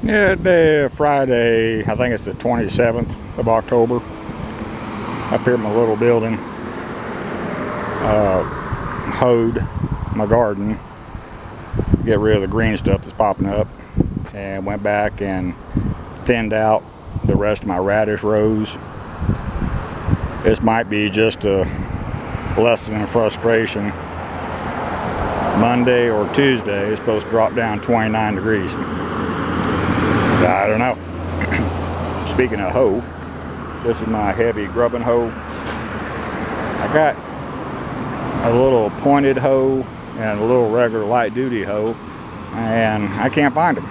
Yeah, Friday, I think it's the 27th of October. Up here in my little building. Hoed my garden, get rid of the green stuff that's popping up, and went back and thinned out the rest of my radish rows. This might be just a lesson in frustration. Monday or Tuesday is supposed to drop down 29 degrees. I don't know. Speaking of hoe, this is my heavy grubbing hoe. I got a little pointed hoe and a little regular light duty hoe, and I can't find them.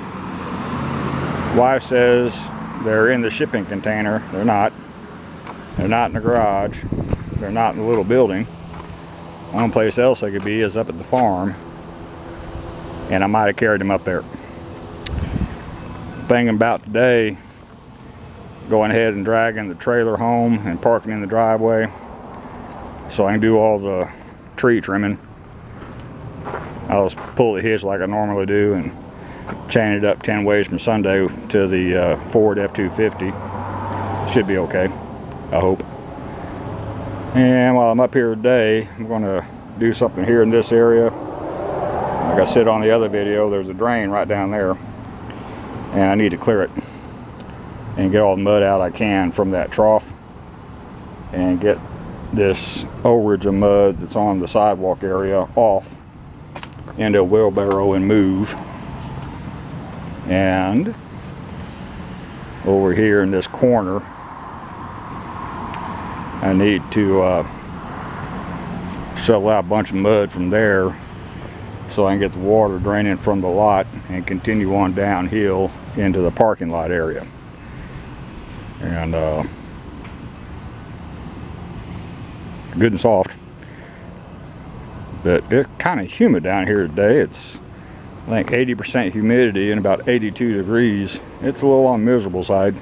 Wife says they're in the shipping container. They're not. They're not in the garage. They're not in the little building. One place else they could be is up at the farm, and I might have carried them up there. Thinking about today, going ahead and dragging the trailer home and parking in the driveway so I can do all the tree trimming. I'll just pull the hitch like I normally do and chain it up 10 ways from Sunday to the Ford F-250. Should be okay, I hope. And while I'm up here today, I'm going to do something here in this area. Like I said on the other video, there's a drain right down there, and I need to clear it and get all the mud out I can from that trough and get this overage of mud that's on the sidewalk area off into a wheelbarrow and move. And over here in this corner, I need to shovel out a bunch of mud from there so I can get the water draining from the lot and continue on downhill into the parking lot area. And good and soft, but it's kind of humid down here today. It's I think 80% humidity and about 82 degrees. It's a little on the miserable side,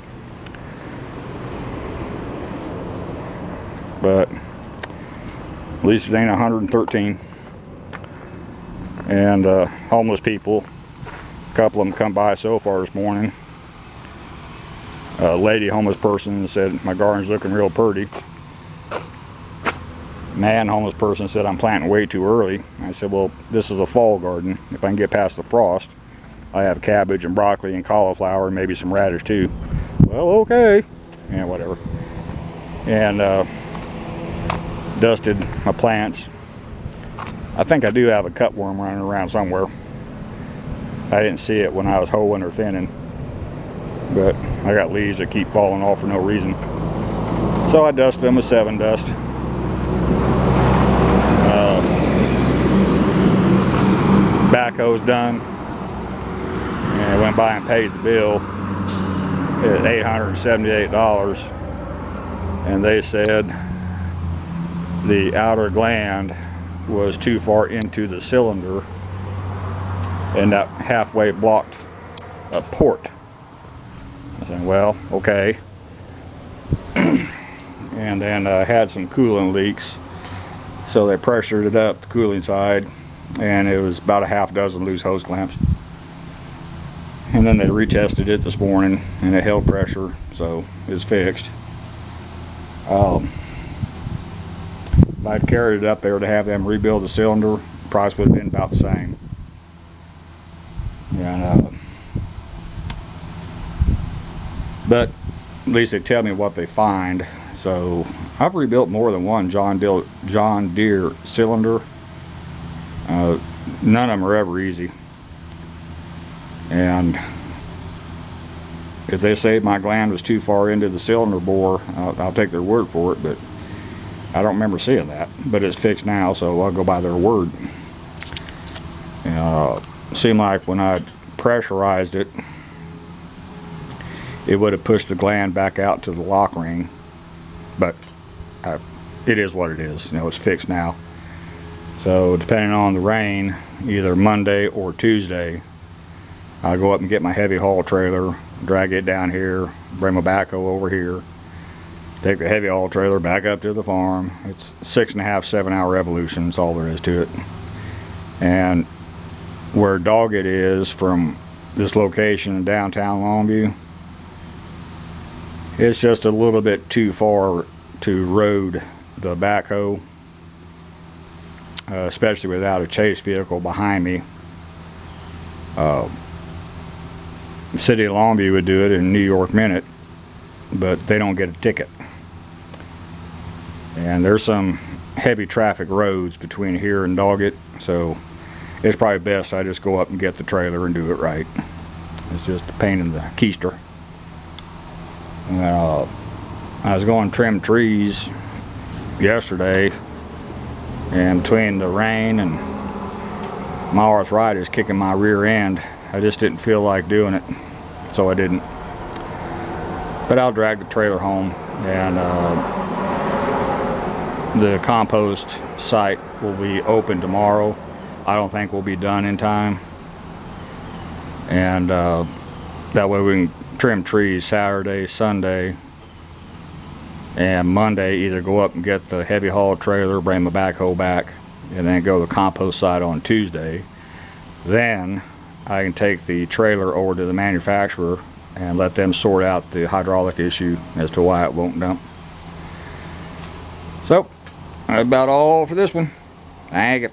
but at least it ain't 113. And homeless people, a couple of them come by so far this morning. A lady homeless person said my garden's looking real pretty. Man homeless person said I'm planting way too early. I said, well, this is a fall garden. If I can get past the frost, I have cabbage and broccoli and cauliflower and maybe some radish too. Well, okay. Yeah, whatever. And dusted my plants. I think I do have a cutworm running around somewhere. I didn't see it when I was hoeing or thinning, but I got leaves that keep falling off for no reason. So I dusted them with 7 dust. Backhoe's done, and I went by and paid the bill. It was $878, and they said the outer gland was too far into the cylinder and that halfway blocked a port. I said, well, okay. And then I had some coolant leaks, so they pressured it up the cooling side, and it was about a half dozen loose hose clamps. And then they retested it this morning, and it held pressure, so it's fixed. If I'd carried it up there to have them rebuild the cylinder, the price would have been about the same. And, but at least they tell me what they find. So I've rebuilt more than one John Deere cylinder. None of them are ever easy. And if they say my gland was too far into the cylinder bore, I'll take their word for it, but I don't remember seeing that. But it's fixed now, so I'll go by their word. Seemed like when I pressurized it, it would have pushed the gland back out to the lock ring, but it is what it is. You know, it's fixed now. So depending on the rain, either Monday or Tuesday, I'll go up and get my heavy haul trailer, drag it down here, bring my backhoe over here, take the heavy haul trailer back up to the farm. It's 6.5, 7 hour evolution. That's all there is to it. And where Doggett is from this location in downtown Longview. It's just a little bit too far to road the backhoe, especially without a chase vehicle behind me. The city of Longview would do it in New York minute, but they don't get a ticket. And there's some heavy traffic roads between here and Doggett, so it's probably best I just go up and get the trailer and do it right. It's just a pain in the keister. I was going to trim trees yesterday, and between the rain and my arthritis kicking my rear end, I just didn't feel like doing it, so I didn't. But I'll drag the trailer home, and the compost site will be open tomorrow. I don't think we'll be done in time, and that way we can trim trees Saturday, Sunday, and Monday either go up and get the heavy haul trailer, bring my backhoe back, and then go to the compost site on Tuesday. Then I can take the trailer over to the manufacturer and let them sort out the hydraulic issue as to why it won't dump. So that's about all for this one. Thank you.